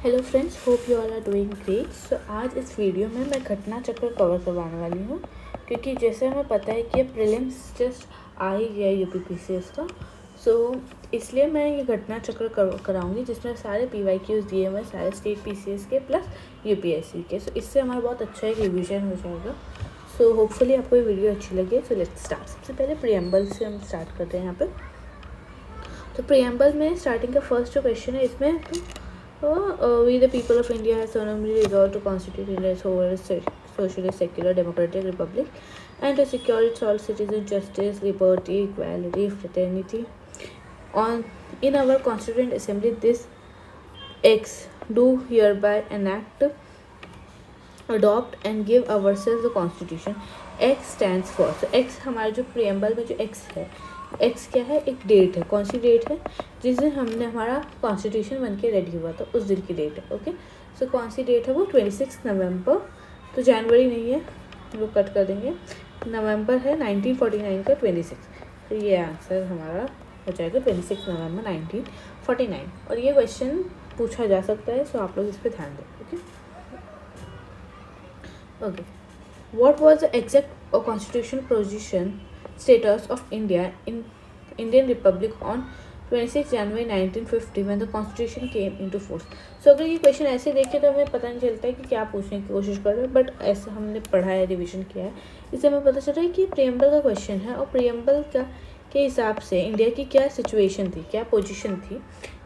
Hello friends, hope you all are doing great. So आज इस video में मैं घटना चक्र कवर करवाने वाली हूँ, क्योंकि जैसे हमें पता है कि प्रीलिम्स जस्ट आ ही गया यूपीपीसीएस का। सो इसलिए मैं ये घटना चक्र कराऊंगी, जिसमें सारे पीवाईक्यूज दिए हुए, सारे स्टेट पीसीएस के प्लस यूपीएससी के। सो इससे हमारा बहुत अच्छा एक रिविजन हो जाएगा। सो होपफुली आपको ये वीडियो अच्छी लगे। So let's start. सबसे पहले प्रीएम्बल से हम स्टार्ट करते हैं यहाँ पे। तो प्रीएम्बल में स्टार्टिंग का फर्स्ट जो क्वेश्चन है, इसमें we the people of India have solemnly resolved to constitute India as a socialist, secular, democratic republic and to secure its all citizens justice, liberty, equality, fraternity. In our constituent assembly, this X do hereby enact, adopt and give ourselves the constitution. X stands for, so X हमारा जो preamble में जो X है, x क्या है, एक date है। कौन सी डेट है? जिस दिन हमने हमारा कॉन्स्टिट्यूशन बन के रेडी हुआ था, उस दिन की डेट है। ओके, सो कौन सी डेट है वो? 26 नवंबर। तो जनवरी नहीं है, वो कट कर देंगे। नवंबर है 1949 का 26। तो ये आंसर हमारा हो जाएगा 26 नवंबर 1949। और ये क्वेश्चन पूछा जा सकता है, सो आप लोग इस पर ध्यान दें। Okay, what was the exact constitutional position status of India in Indian Republic on 26 January 1950 when the Constitution came into force. So अगर ये क्वेश्चन ऐसे देखें तो हमें पता नहीं चलता है कि क्या पूछने की कोशिश कर रहे हैं, बट ऐसा हमने पढ़ा है, रिविजन किया है, इससे हमें पता चल रहा है कि प्रीएम्बल का क्वेश्चन है। और प्रीएम्बल का के हिसाब से इंडिया की क्या सिचुएशन थी, क्या पोजिशन थी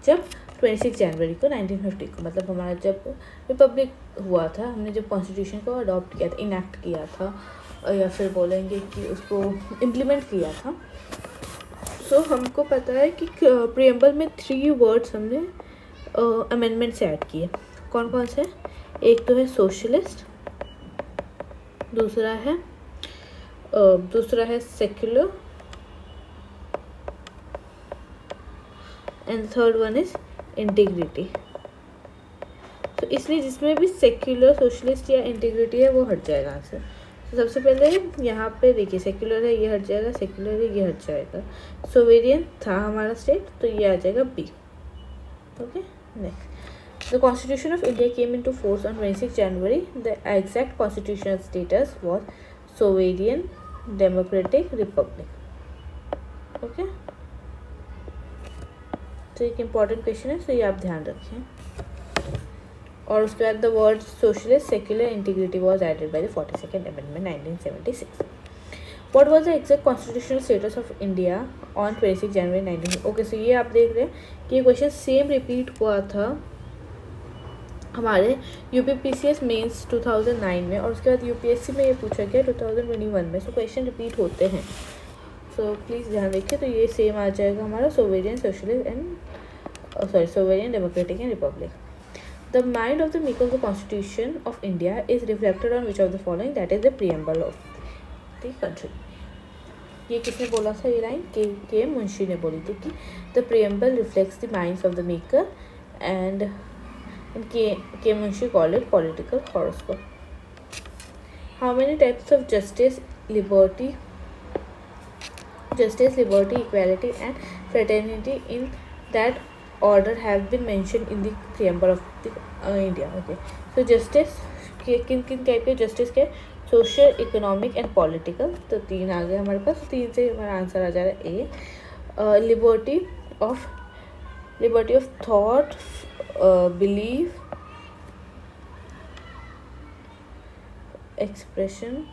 जब 26 जनवरी को 1950 को, मतलब हमारा जब रिपब्लिक हुआ था, हमने जब कॉन्स्टिट्यूशन को अडॉप्ट किया था, इनैक्ट किया था, या फिर बोलेंगे कि उसको इम्प्लीमेंट किया था। सो हमको पता है कि प्रीएम्बल में 3 वर्ड्स हमने अमेंडमेंट से ऐड किए। कौन कौन से? एक तो है सोशलिस्ट, दूसरा है secular, and third one is integrity. तो इसलिए जिसमें भी सेक्युलर, सोशलिस्ट या इंटीग्रिटी है वो हट जाएगा आंसर। तो सबसे पहले यहाँ पे देखिए, सेक्युलर है, ये हट जाएगा, सेक्युलर है, ये हट जाएगा। सोवेरियन था हमारा स्टेट, तो ये आ जाएगा B. Okay, next, the constitution of India came into force on 26 January. The exact constitutional status was sovereign democratic republic. Okay, तो एक इम्पॉर्टेंट क्वेश्चन है, तो ये आप ध्यान रखें। और उसके बाद the word socialist, secular, integrity was added by the 42nd amendment 1976। What was the exact constitutional status of India on 26 January 19। Okay, so ये आप देख रहे हैं कि ये क्वेश्चन सेम रिपीट हुआ था हमारे यूपीपीसीएस मेंस 2009 में, और उसके बाद यूपीएससी में ये पूछा गया 2021 में। सो क्वेश्चन रिपीट होते हैं, सो प्लीज़ ध्यान रखिए। तो ये सेम आ जाएगा हमारा sovereign, socialist and sovereign, democratic and Republic. The mind of the maker of the Constitution of India is reflected on which of the following? That is the preamble of the country. ये किसने बोला था ये line? के मुंशी ने बोली थी कि the preamble reflects the minds of the maker, and के Munshi called it political horoscope. How many types of justice, liberty, equality and fraternity in that order have been mentioned in the preamble of the India. Okay, so justice किन type के justice के? Social, economic and political. तो 3 आ गए हमारे पास, 3 से हमारा answer आ जा रहा है A. Liberty of thought, belief, expression,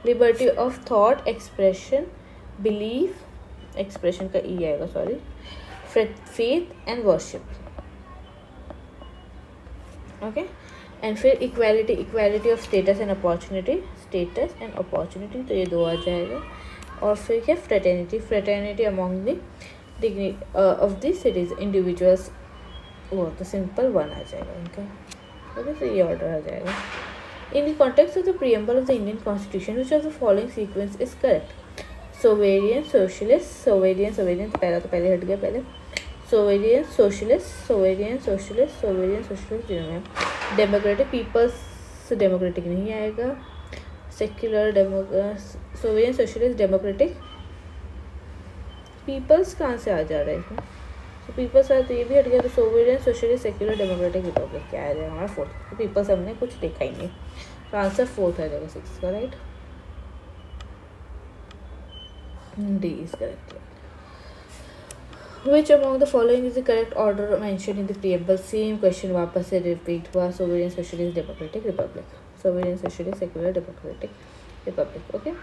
liberty of thought, expression, belief, expression का ई आएगा, sorry, faith and worship. Okay, and फिर equality of status and opportunity, तो ये 2 आ जाएगा। और फिर क्या? Fraternity among the of the cities individuals, वो तो सिंपल 1 आ जाएगा इनका। ओके, तो ये ऑर्डर आ जाएगा। In the context of the preamble of the Indian constitution which of the following sequence is correct? Sovereign, socialist, sovereign पहले हट गया, पहले sovereign, socialist, democratic, people's democratic नहीं आएगा, secular, sovereign, socialist, democratic, people's कहाँ से आ जा रहा है इसमें? तो पीपल्स है तो ये भी हट गया, तो sovereign socialist secular democratic Republic क्या आ जाएगा हमारा फोर्थ। तो पीपल्स हमने कुछ देखा ही नहीं, तो आंसर फोर्थ आ जाएगा 6 का, right. D is correct. Which among the following is the correct order mentioned in the preamble? Same question वापस से repeat हुआ, sovereign socialist democratic republic, sovereign socialist secular democratic republic, okay.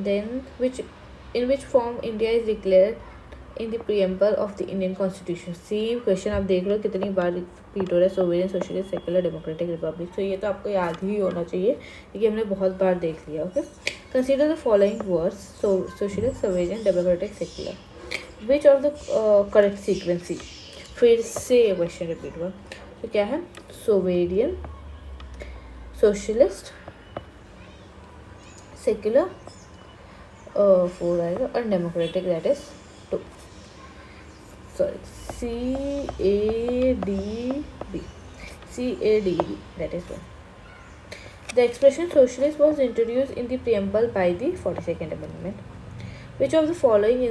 Then in which form India is declared in the preamble of the Indian constitution? Same question, आप देख लो कितनी बार repeat हो रहा है, sovereign socialist secular democratic republic। तो ये तो आपको याद ही होना चाहिए क्योंकि हमने बहुत बार देख लिया, okay. Consider the following words: socialist, sovereign, democratic, secular. Which of the correct sequence? फिर से क्वेश्चन रिपीट हुआ, तो क्या है? सोवेरियन, सोशलिस्ट, सेक्युलर 4 आएगा, और democratic that is 2, sorry CADB that is 1. The expression socialist was introduced in the preamble by the 42nd Amendment. Which of the following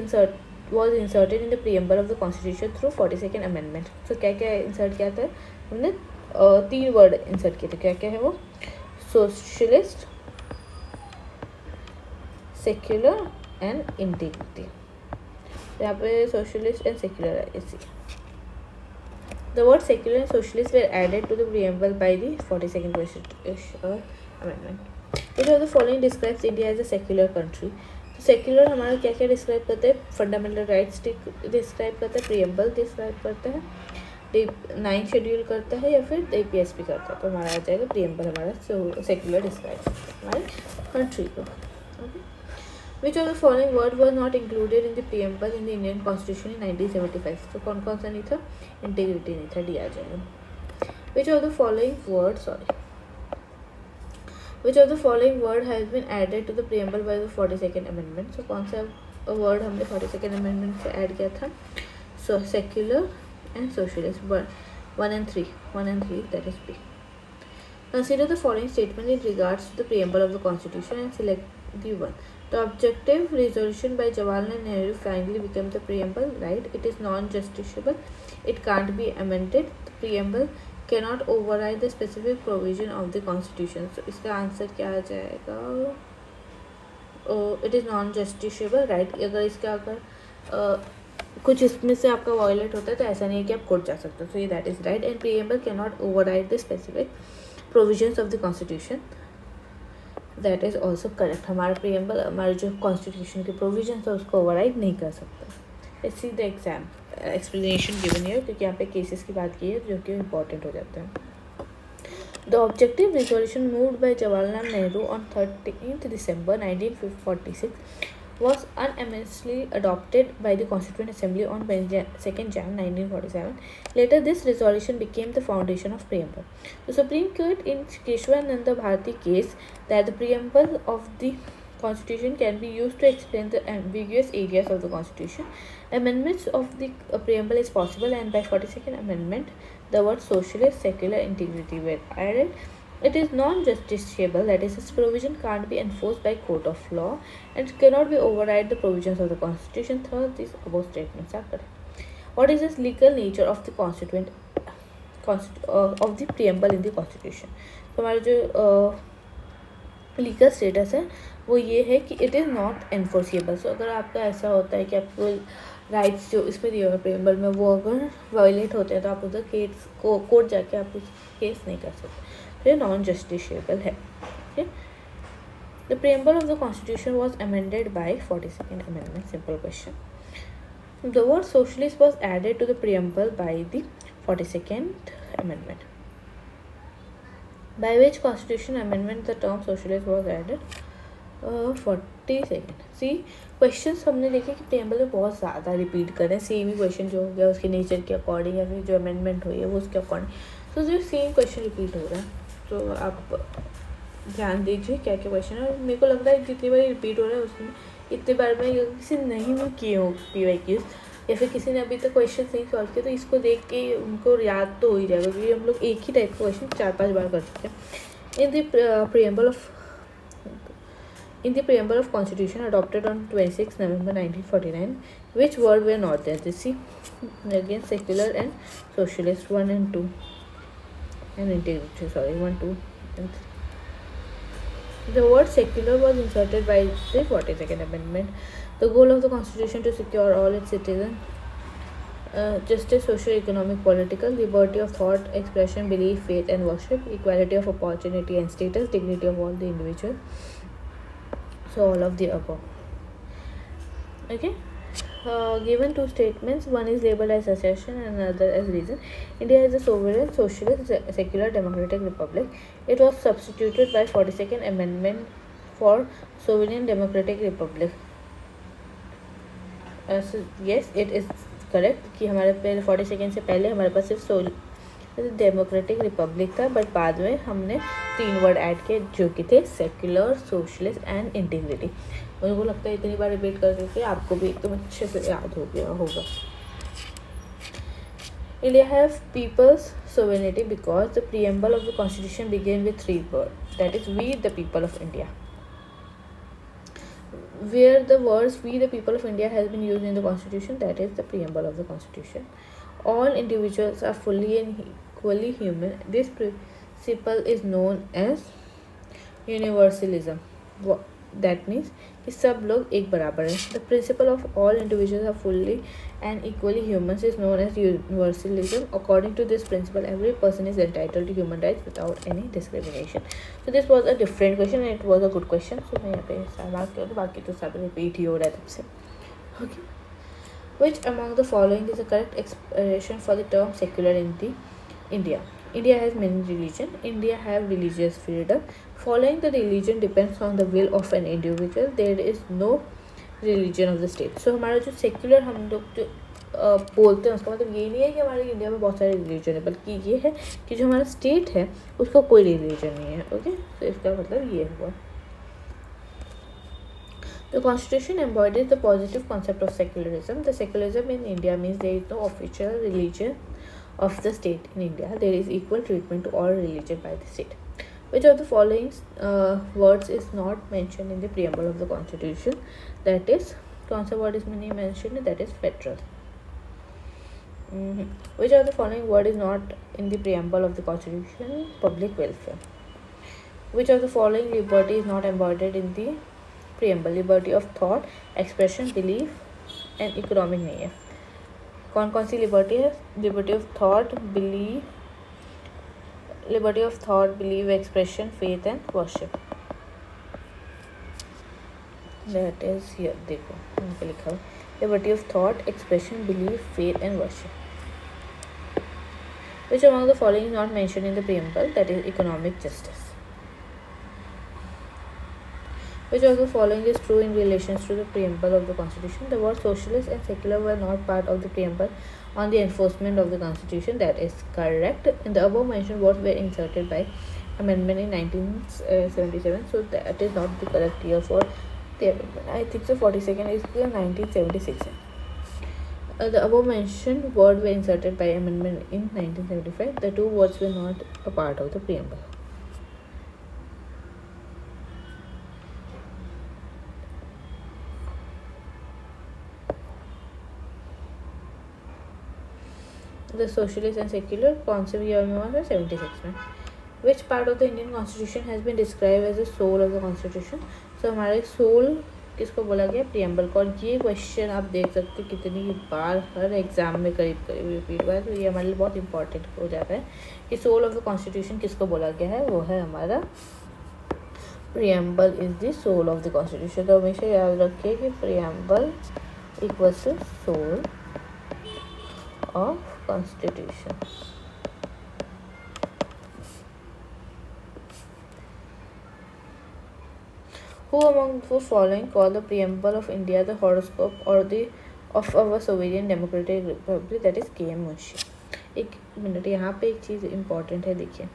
was inserted in the preamble of the Constitution through 42nd Amendment? So क्या क्या insert किया था हमने? 3 word insert किए थे, क्या क्या है वो? Socialist, secular and integrity. यहाँ पे सोशलिस्ट एंड सेक्युलर है इसी। The word secular and socialist were added to the preamble by the 42nd Amendment. Which of the following describes India as a secular country? तो secular हमारा क्या क्या describe करते हैं? फंडामेंटल राइट्स डिस्क्राइब करता है, प्रीएम्बल डिस्क्राइब करता है, 9 शेड्यूल करता है, या फिर APSP करता है। तो हमारा आ जाएगा प्रीएम्बल हमारा सेक्युलर डिस्क्राइब करता है हमारे कंट्री को, okay. Which of the following word was not included in the preamble in the Indian Constitution in 1975? तो कौन कौन सा नहीं था? इंटीग्रिटी नहीं था, डी आ जाएगा। Which of the following word has been added to the preamble by the 42nd Amendment? So कौन सा वर्ड हमने 42nd Amendment से ऐड किया था? So secular and socialist, 1 and 3 that is B. Consider the following statement in regards to the preamble of the Constitution and select the one. The objective resolution by Jawaharlal Nehru finally became the preamble, right? It is non-justiciable. It can't be amended. The preamble cannot override the specific provision of the Constitution. So इसका answer क्या आ जाएगा? It is non-justiciable, right? अगर इसका कुछ इसमें से आपका violet होता है तो ऐसा नहीं है कि आप कोर्ट जा सकते हो। So that is right. And preamble cannot override the specific provisions of the Constitution. That is also correct. हमारा प्रीएम्बल हमारे जो कॉन्स्टिट्यूशन के प्रोविजंस है उसको ओवरराइड नहीं कर सकता। Let's see the exam explanation given here, क्योंकि यहाँ पे केसेस की बात की है जो कि इंपॉर्टेंट हो जाता है। The objective resolution moved by Jawaharlal Nehru on 13 December 1946 was unanimously adopted by the Constituent Assembly on 2nd January 1947. Later, this resolution became the foundation of preamble. The Supreme Court in Keshwananda Bharati case that the preamble of the Constitution can be used to explain the ambiguous areas of the Constitution. Amendments of the preamble is possible, and by 42nd Amendment, the words socialist, secular, integrity were added. It is non-justiciable, that is, its provision can't be enforced by court of law and cannot be override the provisions of the Constitution. Thus, these above statements are correct. What is the legal nature of the of the preamble in the Constitution? तो हमारा जो legal status है वो ये है कि it is not enforceable. सो अगर आपका ऐसा होता है कि आपको राइट्स जो इसमें दिए हुए प्रीएम्बल में वो अगर वायलेट होते हैं तो आप उधर केस को कोर्ट जाके आप उस केस नहीं कर सकते, ये नॉन जस्टिशिएबल है। The preamble of the constitution was amended by 42nd Amendment. Simple question. The word socialist was added to the preamble by the 42nd Amendment. By which constitution amendment the term socialist was added? 42nd. C questions हमने देखे कि preamble में बहुत ज़्यादा repeat करें, same ही question जो हो गया उसके नेचर के अकॉर्डिंग या फिर जो अमेंडमेंट हुई है वो उसके अकॉर्डिंग, तो जो सेम क्वेश्चन रिपीट हो रहा है। तो आप ध्यान दीजिए क्या क्या क्वेश्चन है। मेरे को लगता है जितनी बार रिपीट हो रहा है उसमें इतनी बार में किसी नहीं भी किए हो PYQs या फिर किसी ने अभी तक क्वेश्चन नहीं सॉल्व किया तो इसको देख के उनको याद तो हो ही जाएगा, क्योंकि हम लोग एक ही टाइप का क्वेश्चन 4-5 बार कर चुके हैं। इन the preamble of In the preamble of Constitution adopted on 26 November 1949, which word were not there? This see again secular and socialist 1 and 2 and integrity. Sorry, 1, 2 and 3. The word secular was inserted by the 42nd Amendment. The goal of the Constitution to secure all its citizens justice, social, economic, political, liberty of thought, expression, belief, faith and worship, equality of opportunity and status, dignity of all the individual. So all of the above. Okay. Given two statements, one is labeled as assertion and another as reason. India is a sovereign, socialist, secular, democratic republic. It was substituted by 42nd Amendment for sovereign, democratic republic. So yes, it is correct कि हमारे पहले 42 से पहले हमारे पास सिर्फ democratic Republic था, but बाद में हमने 3 वर्ड ऐड किए जो कि थे सेक्युलर, सोशलिस्ट एंड इंटीग्रिटी. मुझे को लगता है इतनी बार रिपीट कर करके आपको भी एकदम अच्छे से याद हो गया होगा. India have peoples sovereignty because the preamble of the constitution began with 3 word, that is we the people of India. Where the words "we the people of India" has been used in the Constitution, that is the preamble of the Constitution. All individuals are fully and equally human. This principle is known as universalism. That means कि सब लोग एक बराबर हैं. The principle of all individuals are fully and equally human is known as universalism. According to this principle, every person is entitled to human rights without any discrimination. So this was a different question and it was a good question. So मैं यहाँ पे mark कर दूँ, बाकी तो सब repeat ही हो रहा है तब से. Okay. Which among the following is the correct expression for the term secular in the India? India has many religions. India have religious freedom. Following the religion depends on the will of an individual. There is no religion of the state. So हमारा जो secular हम लोग जो बोलते हैं उसका मतलब ये नहीं है कि हमारे इंडिया में बहुत सारे रिलीजन है, बल्कि ये है कि जो हमारा स्टेट है उसका कोई रिलीजन नहीं है. ओके, तो इसका मतलब ये हुआ. The Constitution embodies the positive concept of secularism. The secularism in India means there is no official religion of the state in India. There is equal treatment to all religion by the state. Which of the following words is not mentioned in the preamble of the Constitution? That is, कौन सा word इसमें नहीं mentioned? That is federal. Which of the following word is not in the preamble of the Constitution? Public welfare. Which of the following liberty is not embodied in the preamble? Liberty of thought, expression, belief and economic नहीं है. कौन कौन सी liberty है? Liberty of thought, believe, expression, faith and worship. That is here. देखो यहाँ पे लिखा हुआ liberty of thought, expression, believe, faith and worship. Which among the following is not mentioned in the preamble? That is economic justice. Which of the following is true in relation to the preamble of the Constitution? The words socialist and secular were not part of the preamble on the enforcement of the Constitution. That is correct. In the above mentioned words were inserted by amendment in 1977. So that is not the correct year for the amendment. I think the 42nd is the 1976. The above mentioned word were inserted by amendment in 1975. The two words were not a part of the preamble. The socialist and secular कौन से year में हुआ था? 76 में. Which part of the Indian Constitution has been described as the soul of the Constitution? So हमारे soul किसको बोला गया? preamble को. और ये क्वेश्चन आप देख सकते हो कितनी बार हर एग्जाम में करीब रिपीट हुआ है, तो ये हमारे लिए बहुत इंपॉर्टेंट हो जाता है कि सोल ऑफ द कॉन्स्टिट्यूशन किसको बोला गया है. वो है हमारा preamble is the soul of the Constitution. तो हमेशा याद रखिए कि preamble equals to soul of Constitution. Who among the following call the preamble of India the horoscope or the of our sovereign democratic republic? That is K.M. Munshi. एक minute, यहाँ पे एक चीज़ important है, देखिए.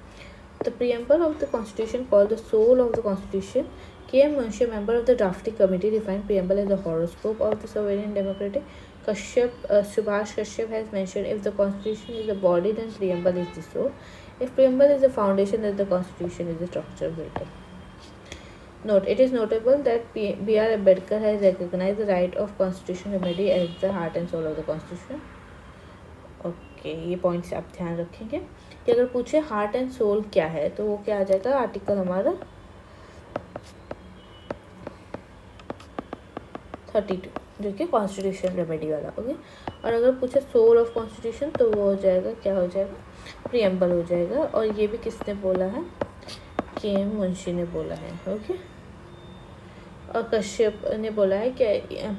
The preamble of the Constitution called the soul of the Constitution. K.M. Munshi, a member of the drafting committee, defined preamble as the horoscope of the sovereign democratic. Subhash Kashyap has mentioned if the Constitution is the body, then preamble is the soul. If preamble is the foundation, then the Constitution is the structure building. Note, it is notable that B.R. Ambedkar has recognized the right of constitutional remedy as the heart and soul of the constitution. Okay, ये points आप ध्यान रखेंगे कि अगर पूछे heart and soul क्या है तो वो क्या आ जाएगा, आर्टिकल हमारा 32 जो कि कॉन्स्टिट्यूशन रेमेडी वाला, ओके। और अगर पूछे सोल ऑफ कॉन्स्टिट्यूशन तो वो हो जाएगा, क्या हो जाएगा, प्रीएम्बल हो जाएगा। और ये भी किसने बोला है, के मुंशी ने बोला है, ओके। और कश्यप ने बोला है कि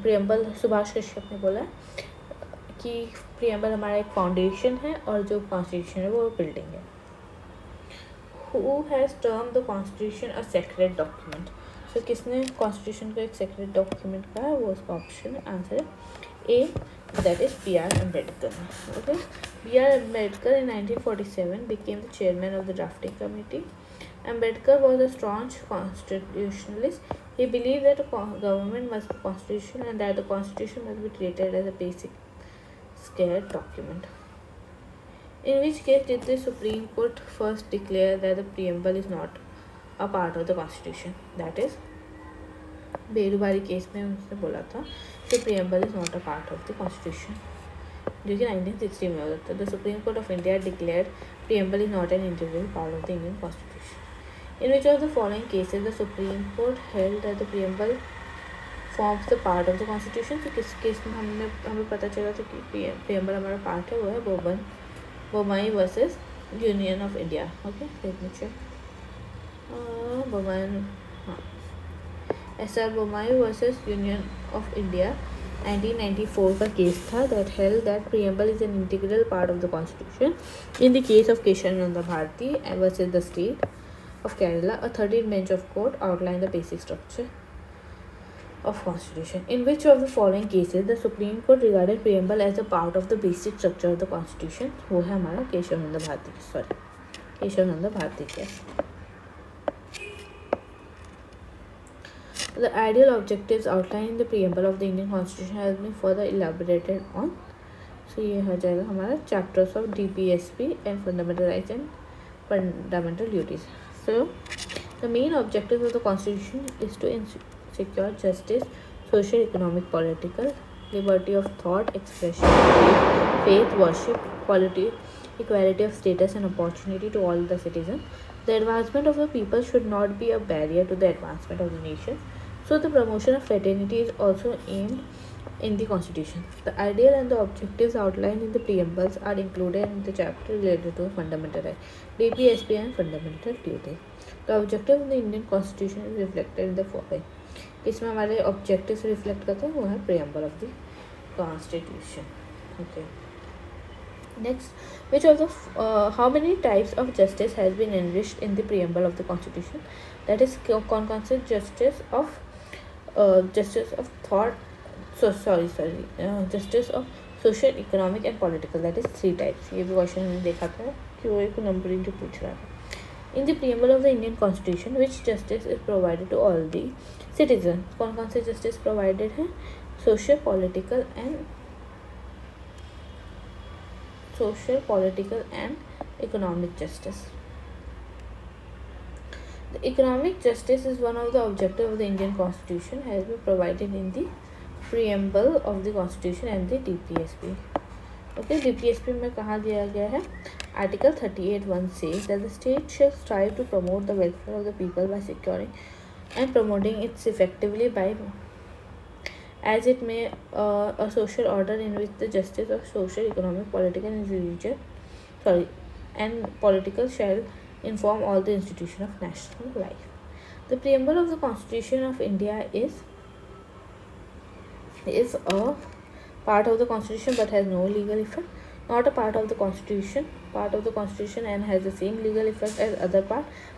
प्रीएम्बल, सुभाष कश्यप ने बोला है कि प्रीएम्बल हमारा एक फाउंडेशन है और जो कॉन्स्टिट्यूशन है वो बिल्डिंग है। Who has termed the constitution a secret document, so किसने कॉन्स्टिट्यूशन को एक सेक्रेट डॉक्यूमेंट कहा है, वो उसका ऑप्शन आंसर है A, that is B.R. Ambedkar, okay. B.R. Ambedkar in 1947 became the chairman of the drafting committee. Ambedkar was a staunch constitutionalist. He believed that a government must be constitutional and that the constitution must be treated as a basic scared document. In which case did the Supreme Court first declare that the preamble is not a part of the constitution? That is, Berubari case में उसने बोला था कि preamble is not a part of the constitution, जो कि 1960 में हुआ था। The Supreme Court of India declared preamble is not an integral part of the Indian Constitution. In which of the following cases the Supreme Court held that the preamble forms the part of the constitution? तो किस case में हमें पता चला था कि preamble हमारा part है, वो है Bommai versus union of India, okay. Let me check, Bommai, हाँ, SR Bommai versus union of India 1994 का केस था, that held that preamble is an integral part of the constitution. In the case of Keshavananda Bharati versus the state of Kerala, a 13 bench of court outlined the basic structure of constitution. In which of the following cases the Supreme Court regarded preamble as a part of the basic structure of the constitution? वो है हमारा Kesavananda Bharati case. The ideal objectives outlined in the preamble of the Indian Constitution has been further elaborated on. So ये हो जाएगा हमारा chapters of DPSP and fundamental rights and fundamental duties. So the main objective of the Constitution is to secure justice, social, economic, political, liberty of thought, expression, faith, worship, equality of status and opportunity to all the citizens. The advancement of the people should not be a barrier to the advancement of the nation. So the promotion of fraternity is also aimed in the Constitution. The ideal and the objectives outlined in the preambles are included in the chapter related to fundamental rights, DPSP and fundamental duties. The objective of the Indian Constitution is reflected in the following. इसमें हमारे objectives reflect करते हैं, वो है preamble of the constitution, okay. Next, which of the how many types of justice has been enriched in the preamble of the constitution? That is कौन कौन से justice of thought, justice of social, economic and political, that is 3 types. ये भी question हमने देखा था कि वो एक नंबरिंग जो पूछ रहा था। In the preamble of the Indian Constitution, which justice is provided to all the citizens? कौन कौन से justice provided हैं? Social, political and economic justice. The economic justice is one of the objectives of the Indian Constitution, has been provided in the preamble of the Constitution and the DPSP. Okay, DPSP में कहाँ दिया गया है? Article 38(1) says that the state shall strive to promote the welfare of the people by securing and promoting it effectively by as it may a social order in which the justice of social, economic, political and religious and political shall inform all the institutions of national life. The preamble of the Constitution of India is a part of the Constitution but has no legal effect. Not a part of the Constitution and has the same legal effect as other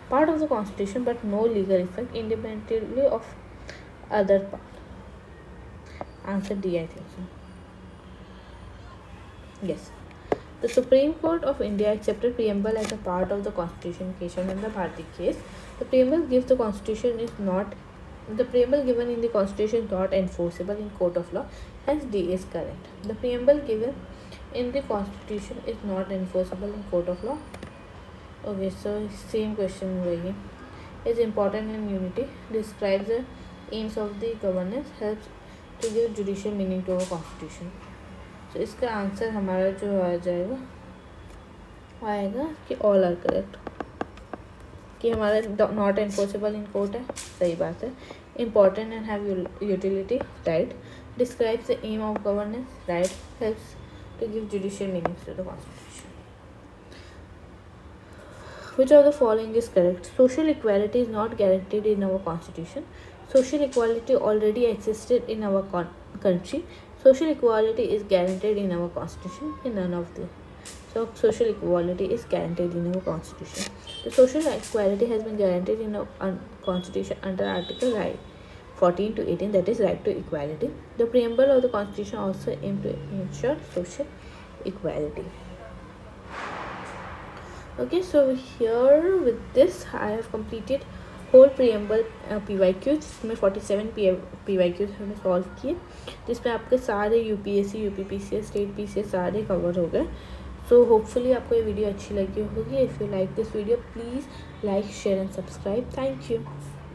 part of the Constitution but no legal effect independently of other part. Answer D, I think so. Yes. The Supreme Court of India accepted preamble as a part of the Constitution. Keshavananda Bharati case. The preamble given in the Constitution is not enforceable in court of law. Hence D is correct. The preamble given in the Constitution is not enforceable in court of law. Okay, so same question रहेगी is important in unity, describes the aims of the governance, helps to give judicial meaning to our constitution. तो इसका answer हमारा जो आ जाएगा आएगा कि all are correct, कि हमारा नॉट एनफोर्सेबल इन कोर्ट है, सही बात है. Important and have utility, right. Describes the aim of governance, right. Helps to give judicial meanings to the constitution. Which of the following is correct? Social equality is not guaranteed in our constitution. Social equality already existed in our country. Social equality is guaranteed in our constitution. In none of the. So social equality is guaranteed in our constitution. The social equality has been guaranteed in our constitution under Article 14 to 18, that is right to equality. The preamble of the constitution also aims to ensure social equality. Okay, so here with this I have completed whole preamble PYQ, जिसमें 47 PYQ हमने solve किए, जिसमें आपके सारे UPSC, UPPCS, state PCS सारे cover हो गए. So hopefully आपको ये वीडियो अच्छी लगी होगी. If you like this video please like, share and subscribe. Thank you.